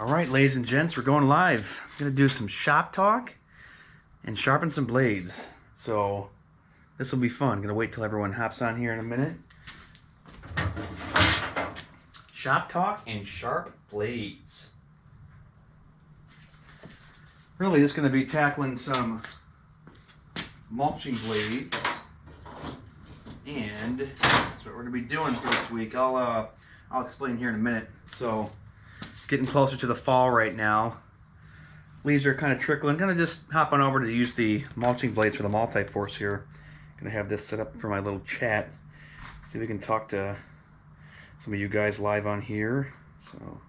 Alright, ladies and gents, we're going live. I'm going to do some shop talk and sharpen some blades. So, this will be fun. I'm going to wait till everyone hops on here in a minute. Shop talk and sharp blades. Really, just going to be tackling some mulching blades. And that's what we're going to be doing for this week. I'll explain here in a minute. So, getting closer to the fall right now. Leaves are kind of trickling. Gonna just hop on over to use the mulching blades for the multi-force here. Gonna have this set up for my little chat. See if we can talk to some of you guys live on here. So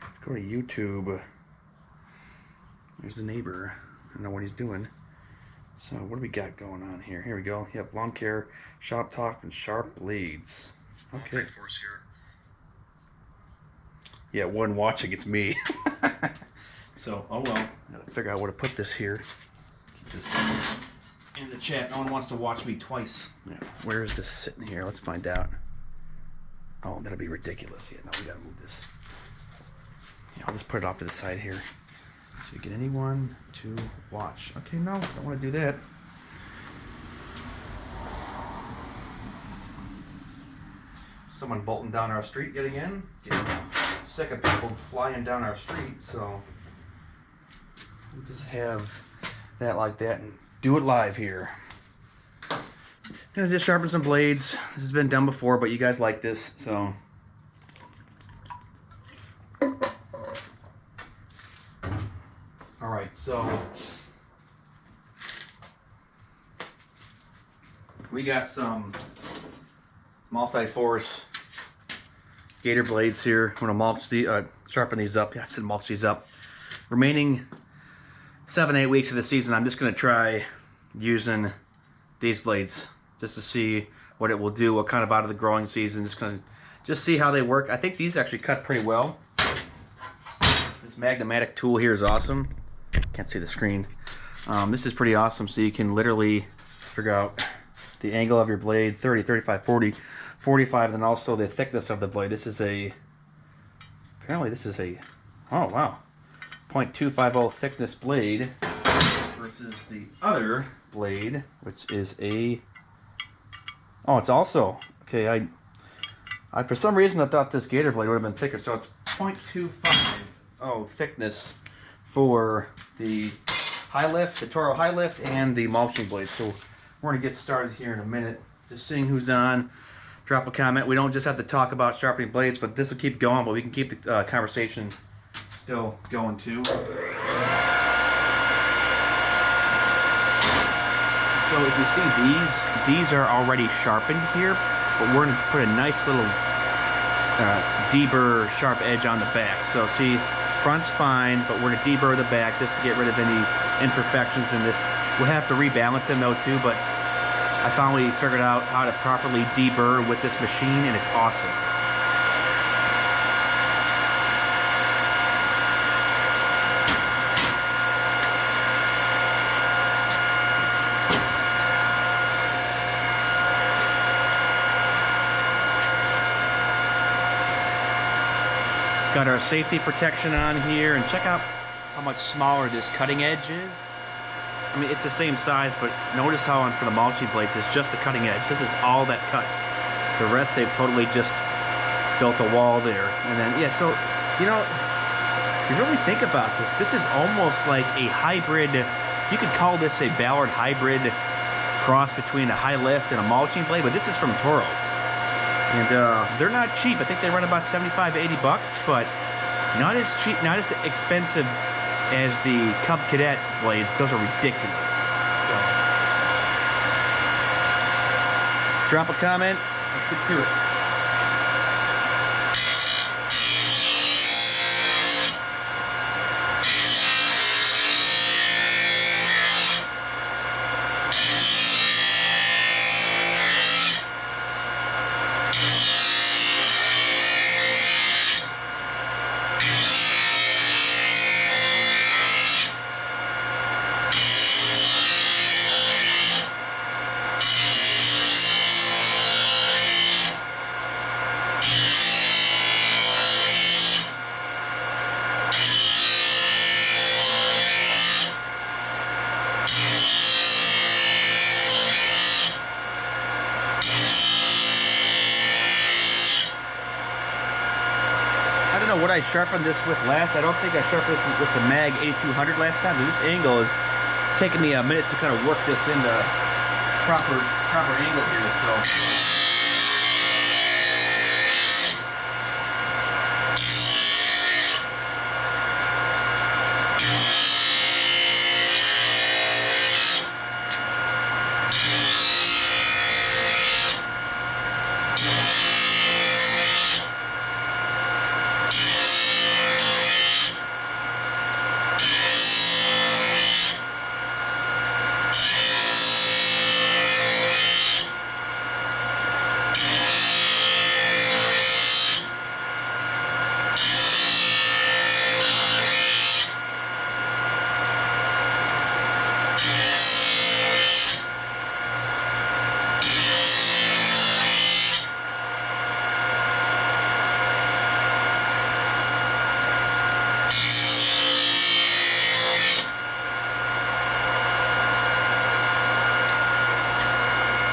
let's go to YouTube. There's the neighbor. I don't know what he's doing. So what do we got going on here? Here we go. Yep, lawn care, shop talk, and sharp blades. Okay. Multi-force here. Yeah, one watching, it's me. So, oh well. Gotta figure out where to put this here. Keep this in the chat. No one wants to watch me twice. Yeah. Where is this sitting here? Let's find out. Oh, that'll be ridiculous. Yeah, no, we gotta move this. Yeah, I'll just put it off to the side here. So you get anyone to watch. Okay, no, I don't want to do that. Someone bolting down our street yet again. Getting sick of people flying down our street, so we'll just have that like that and do it live here. Gonna just sharpen some blades. This has been done before, but you guys like this, so. Alright, so we got some multi-force gator blades here. I'm gonna mulch the sharpen these up. Yeah, I said mulch these up. Remaining 7-8 weeks of the season, I'm just gonna try using these blades just to see what it will do, what kind of out of the growing season. Just gonna see how they work. I think these actually cut pretty well. This MAG-8200 tool here is awesome. Can't see the screen. This is pretty awesome, so you can literally figure out the angle of your blade, 30, 35, 40, 45, and then also the thickness of the blade. This is apparently this is a, oh wow, 0.250 thickness blade versus the other blade, which is a, oh, it's also, okay, I for some reason I thought this gator blade would have been thicker, so it's 0.25 thickness for the high lift, the Toro high lift, and the mulching blade. So we're going to get started here in a minute. Just seeing who's on. Drop a comment. We don't just have to talk about sharpening blades, but this will keep going, but we can keep the conversation still going too. So if you see these are already sharpened here, but we're going to put a nice little deburr sharp edge on the back. So see, front's fine, but we're going to deburr the back just to get rid of any imperfections in this. We'll have to rebalance them though too, but I finally figured out how to properly deburr with this machine, and it's awesome. Got our safety protection on here, and check out how much smaller this cutting edge is. I mean, it's the same size, but notice how for the mulching blades, it's just the cutting edge. This is all that cuts. The rest, they've totally just built a wall there. And then, yeah, so, you know, if you really think about this, this is almost like a hybrid. You could call this a Ballard hybrid cross between a high lift and a mulching blade, but this is from Toro. And they're not cheap. I think they run about 75 to 80 bucks, but not as cheap, not as expensive as the Cub Cadet blades. Those are ridiculous. So, drop a comment. Let's get to it. know what I sharpened this with last. I don't think I sharpened this with the MAG-8200 last time, but this angle is taking me a minute to kind of work this into proper angle here. So.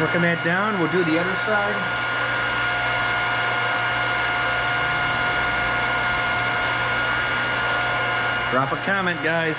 Working that down, we'll do the other side. Drop a comment, guys.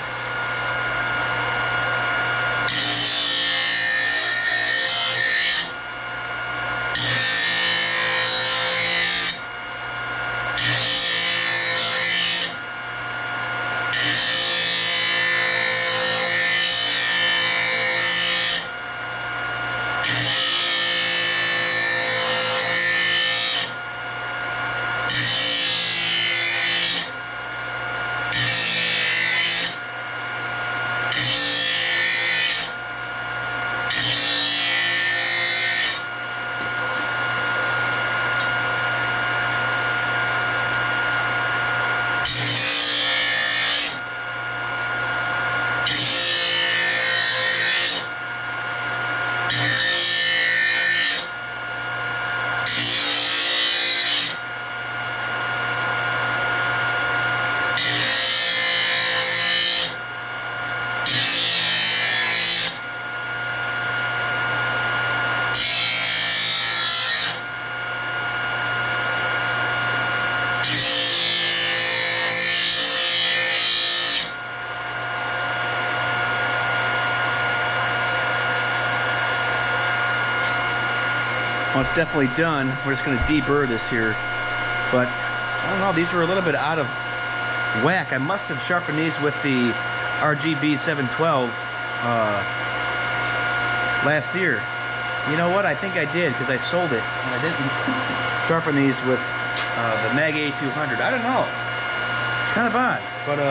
Well, it's definitely done. We're just going to deburr this here. But, I don't know, these were a little bit out of whack. I must have sharpened these with the RGB 712 last year. You know what? I think I did, because I sold it. And I didn't sharpen these with the MAG-8200. I don't know. It's kind of odd. But,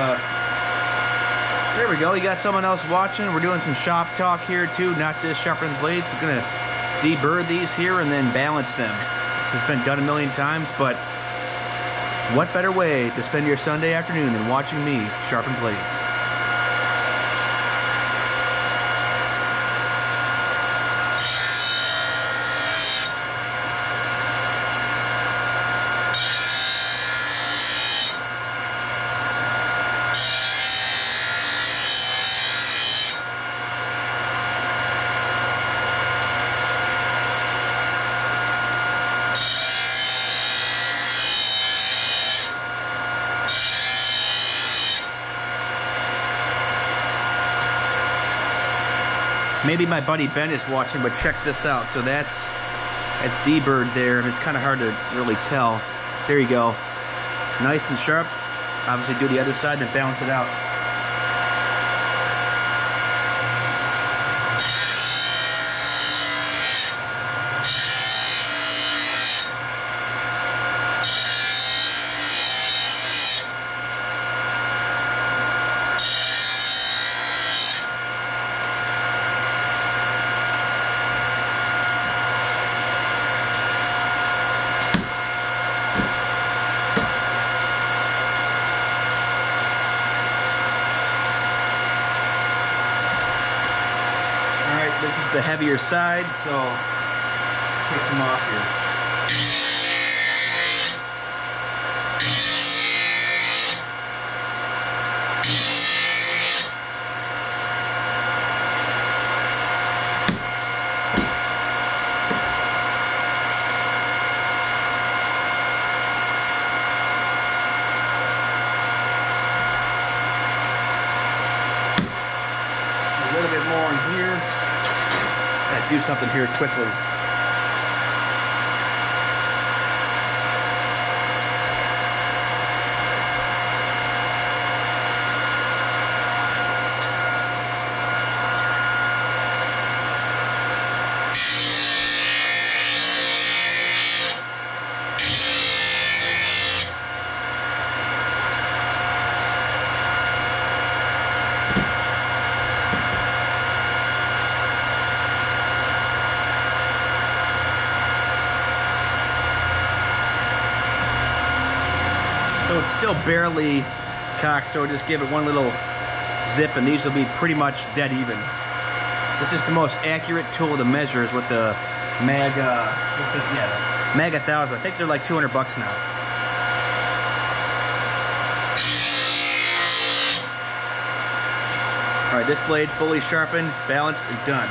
there we go. You got someone else watching. We're doing some shop talk here, too. Not just sharpening blades. We're going to deburr these here and then balance them. This has been done a million times, but what better way to spend your Sunday afternoon than watching me sharpen blades? Maybe my buddy Ben is watching, but check this out. So that's deburred there. It's kind of hard to really tell. There you go. Nice and sharp. Obviously do the other side, then balance it out. This is the heavier side, so take some off here. do something here quickly. So it's still barely cocked, so just give it one little zip and these will be pretty much dead even. This is the most accurate tool to measure is with the MAG-8200. I think they're like 200 bucks now. All right, this blade fully sharpened, balanced, and done.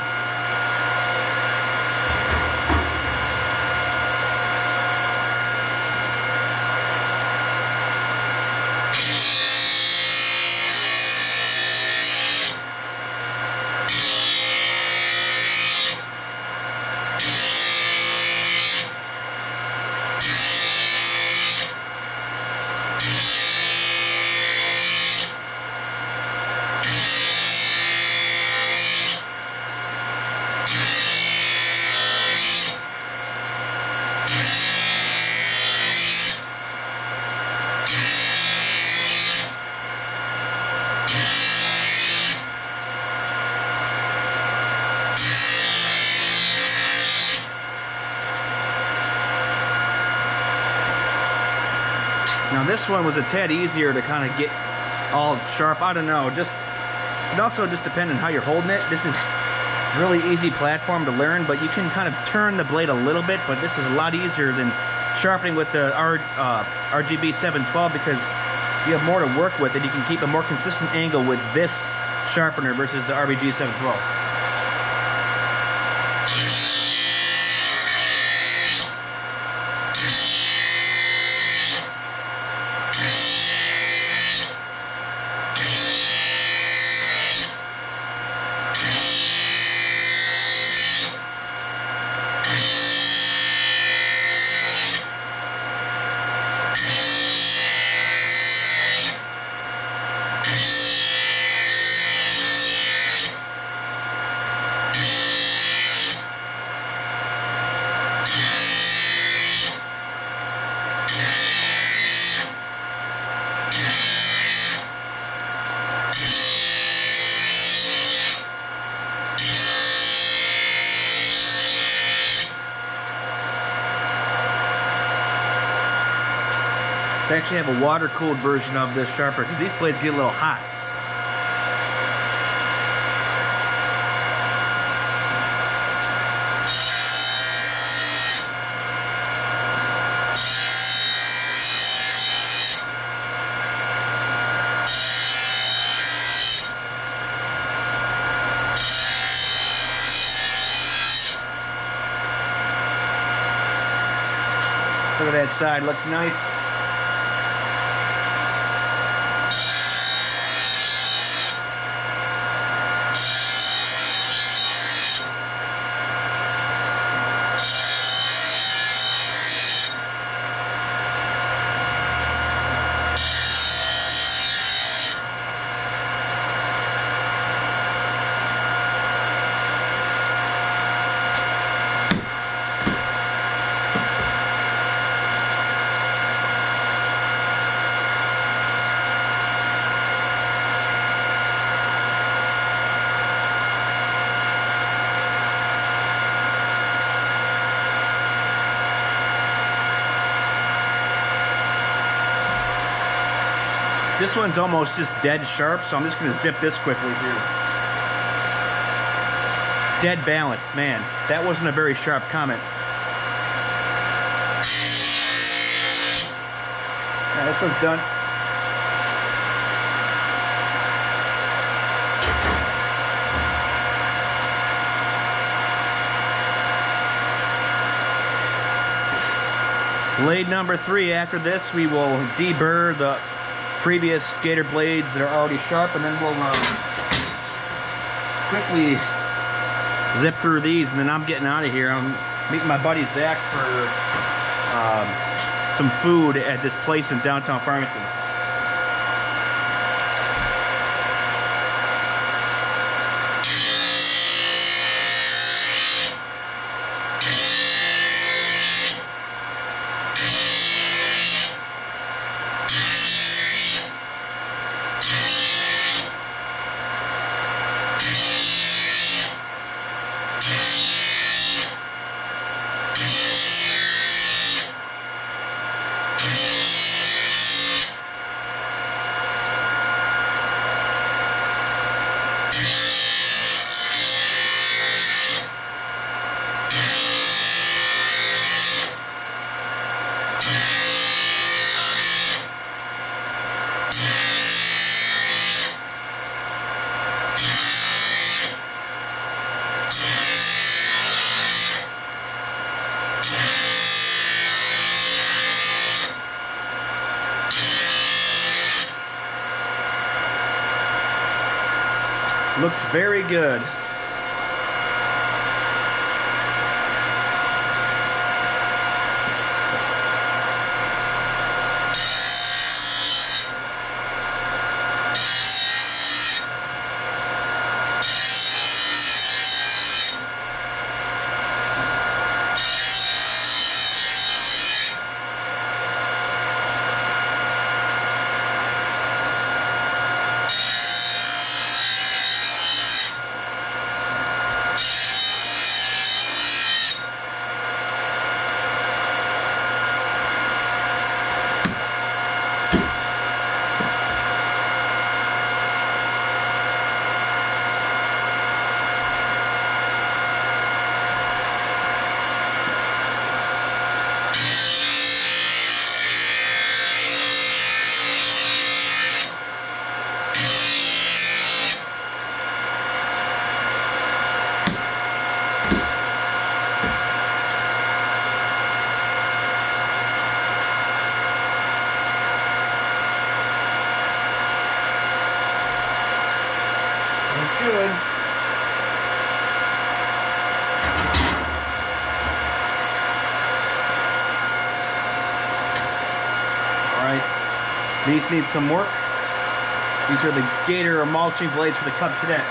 Now this one was a tad easier to kind of get all sharp. I don't know, it also just depends on how you're holding it. This is really easy platform to learn, but you can kind of turn the blade a little bit, but this is a lot easier than sharpening with the RGB 712 because you have more to work with and you can keep a more consistent angle with this sharpener versus the RGB 712. They actually have a water-cooled version of this sharpener because these blades get a little hot. Look at that side, looks nice. This one's almost just dead sharp, so I'm just going to zip this quickly here. Dead balanced, man. That wasn't a very sharp comment. Yeah, this one's done. Blade number 3. After this, we will deburr the previous gator blades that are already sharp, and then we'll quickly zip through these, and then I'm getting out of here. I'm meeting my buddy Zach for some food at this place in downtown Farmington. Looks very good. Good. Alright, these need some work. These are the Gator mulching blades for the Cub Cadet.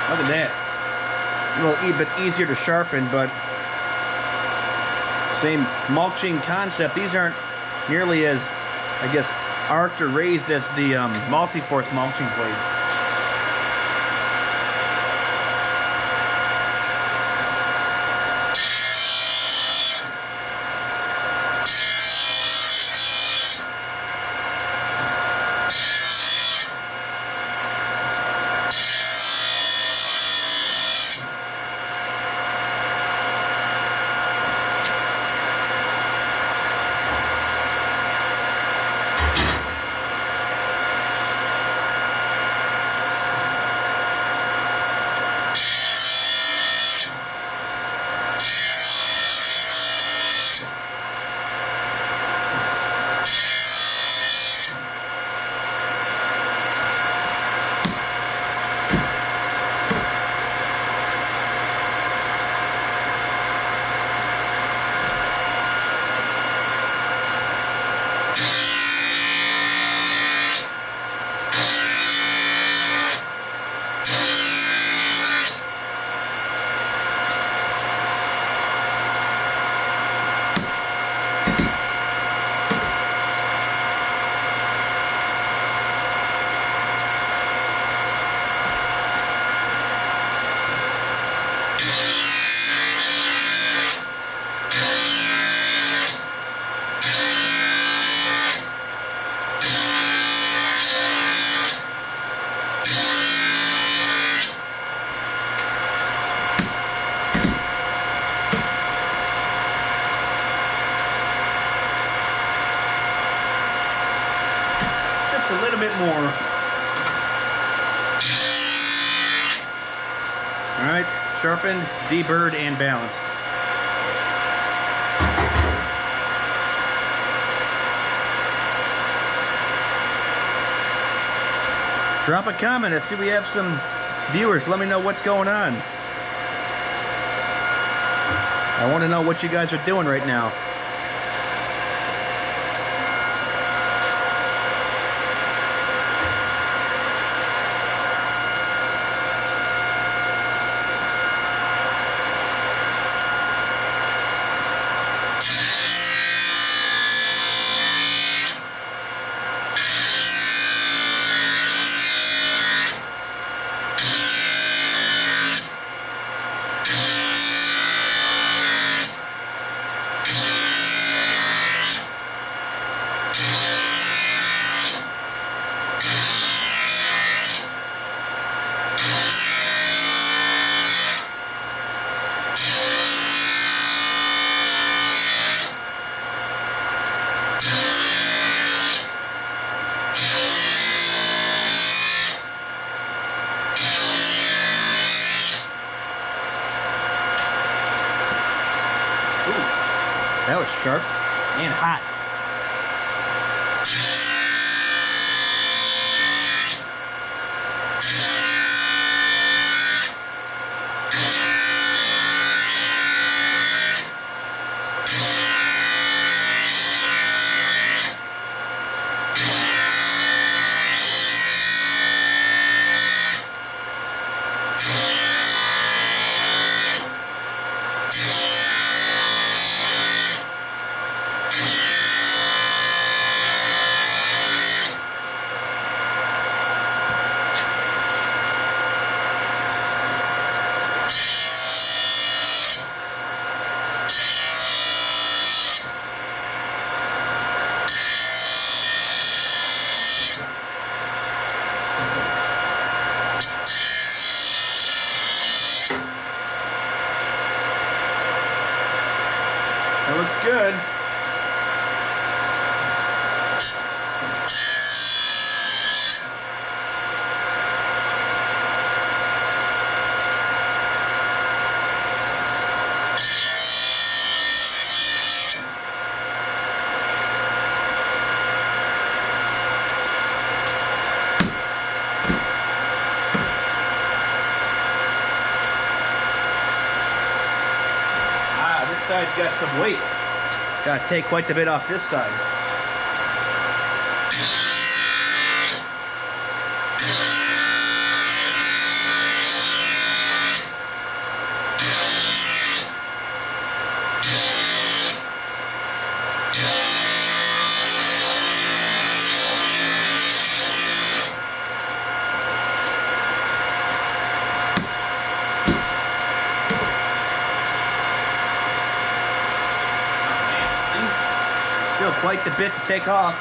Look at that. A little bit easier to sharpen, but same mulching concept. These aren't nearly as, I guess, arced or raised as the multi-force mulching blades. All right, sharpened, deburred, and balanced. Drop a comment. I see we have some viewers. Let me know what's going on. I want to know what you guys are doing right now. That was sharp and hot. That looks good. This side's got some weight. Gotta take quite a bit off this side. Still quite the bit to take off.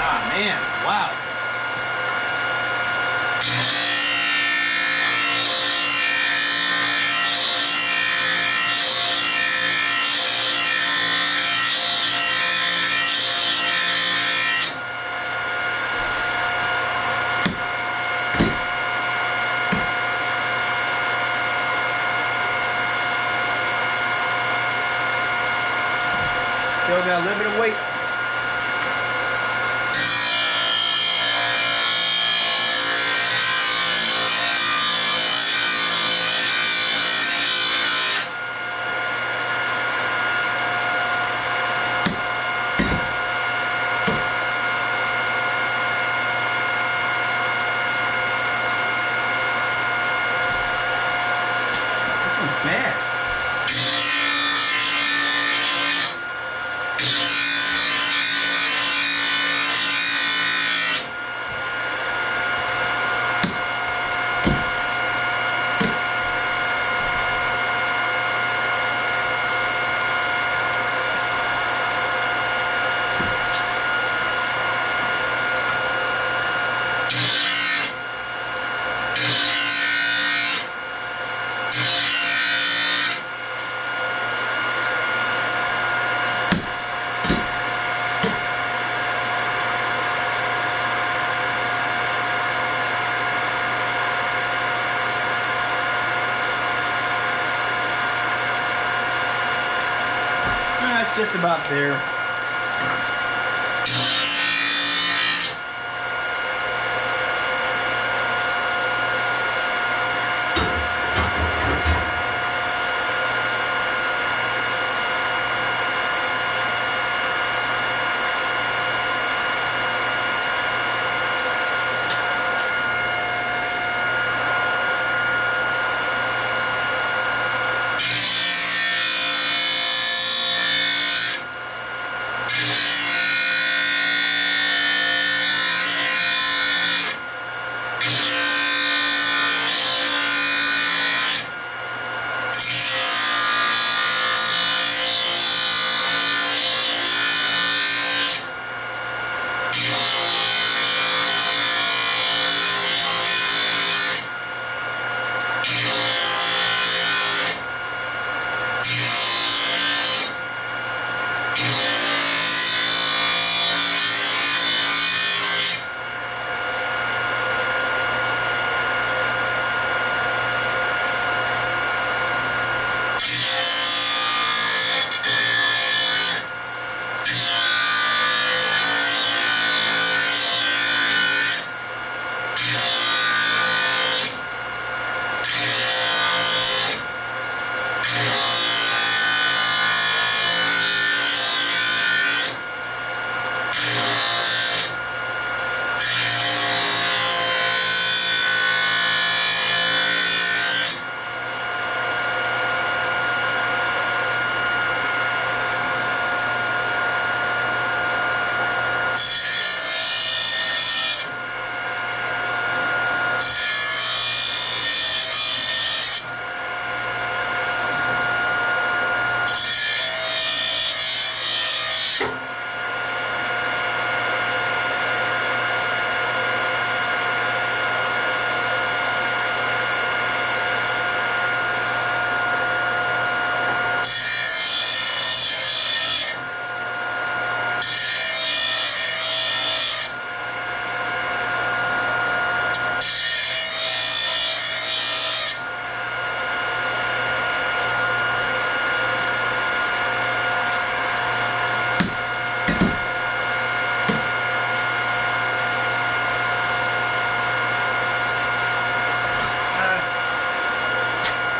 Ah, man, wow. Still got a little bit of weight. This one's bad. just about there.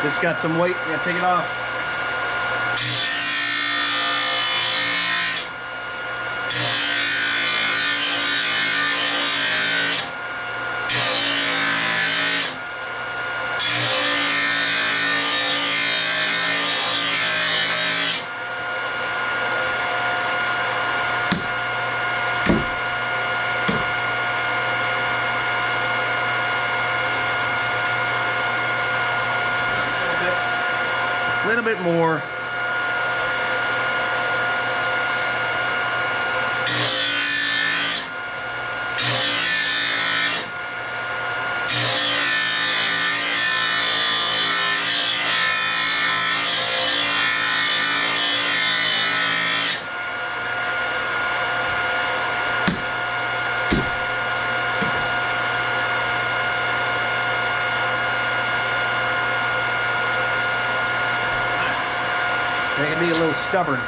This got some weight, you gotta take it off. A little bit more. They can be a little stubborn.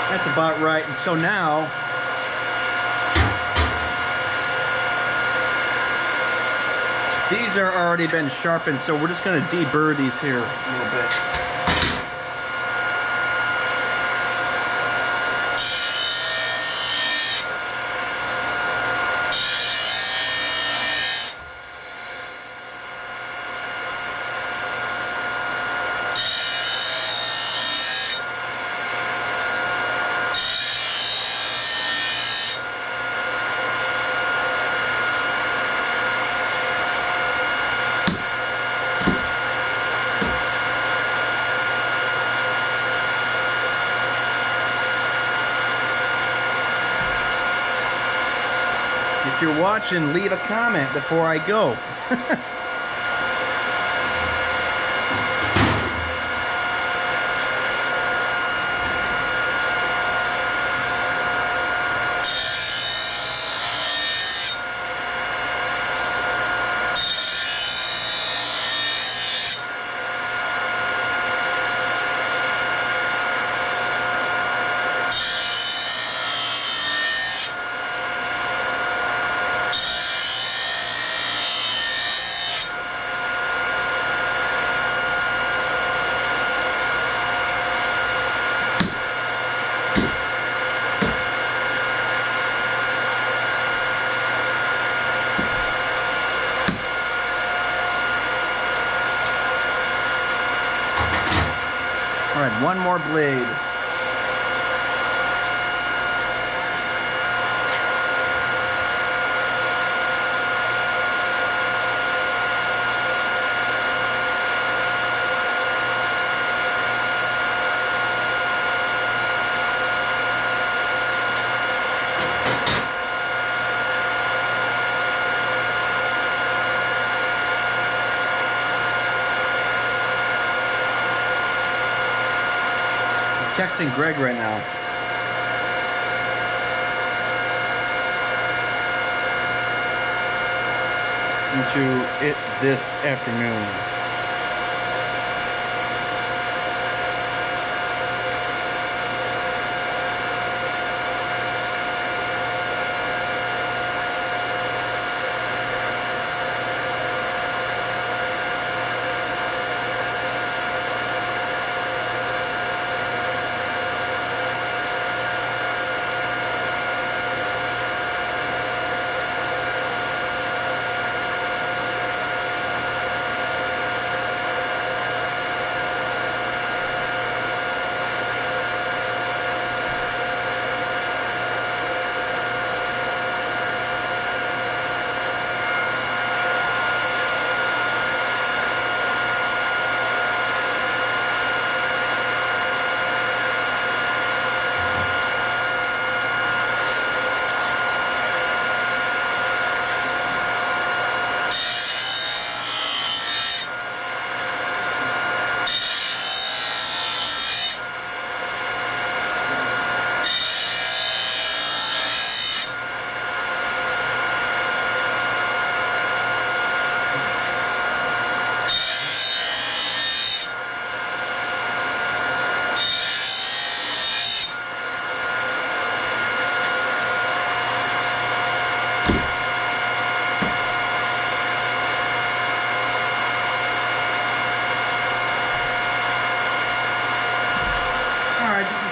That's about right. And so now these are already been sharpened, so we're just going to deburr these here a little bit. If you're watching, leave a comment before I go. All right, one more blade. Texting Greg right now. Into it this afternoon.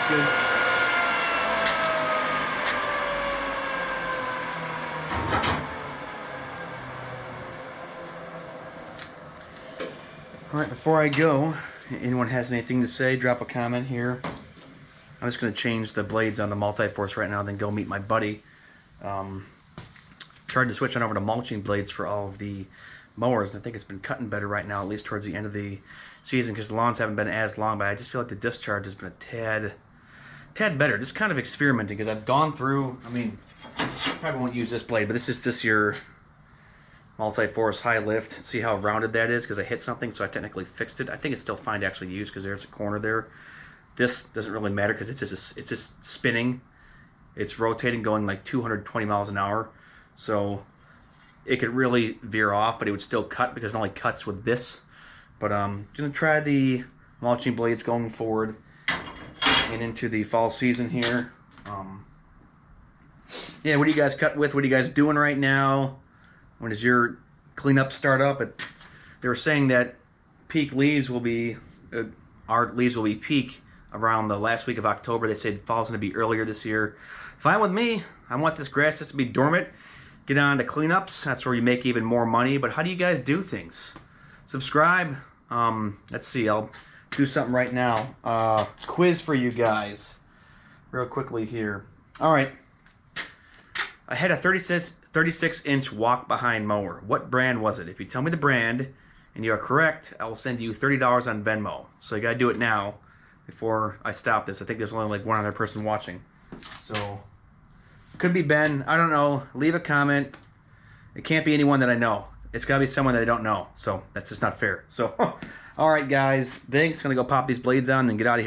Good. All right, before I go, anyone has anything to say, drop a comment here. I'm just going to change the blades on the multi-force right now, then go meet my buddy. Tried to switch on over to mulching blades for all of the mowers. I think it's been cutting better right now, at least towards the end of the season, because the lawns haven't been as long, but I just feel like the discharge has been a tad better. Just kind of experimenting, because I've gone through, I mean, probably won't use this blade, but this is this year multi-force high lift. See how rounded that is, because I hit something, so I technically fixed it. I think it's still fine to actually use, because there's a corner there. This doesn't really matter, because it's just spinning. It's rotating, going like 220 miles an hour, so it could really veer off, but it would still cut, because it only cuts with this. But I'm gonna try the mulching blades going forward and into the fall season here. Yeah, what do you guys cut with? What are you guys doing right now? When does your cleanup start up? They were saying that peak leaves will be, our leaves will be peak around the last week of October. They said fall's going to be earlier this year. Fine with me. I want this grass just to be dormant. Get on to cleanups. That's where you make even more money. But how do you guys do things? Subscribe. Let's see. I'll do something right now. Quiz for you guys real quickly here. All right. I had a 36-inch walk-behind mower. What brand was it? If you tell me the brand and you are correct, I will send you $30 on Venmo. So you got to do it now before I stop this. I think there's only like one other person watching. So Could be Ben. I don't know. Leave a comment. It can't be anyone that I know. It's got to be someone that I don't know. So that's just not fair. So, all right, guys. Thanks. Going to go pop these blades on and then get out of here.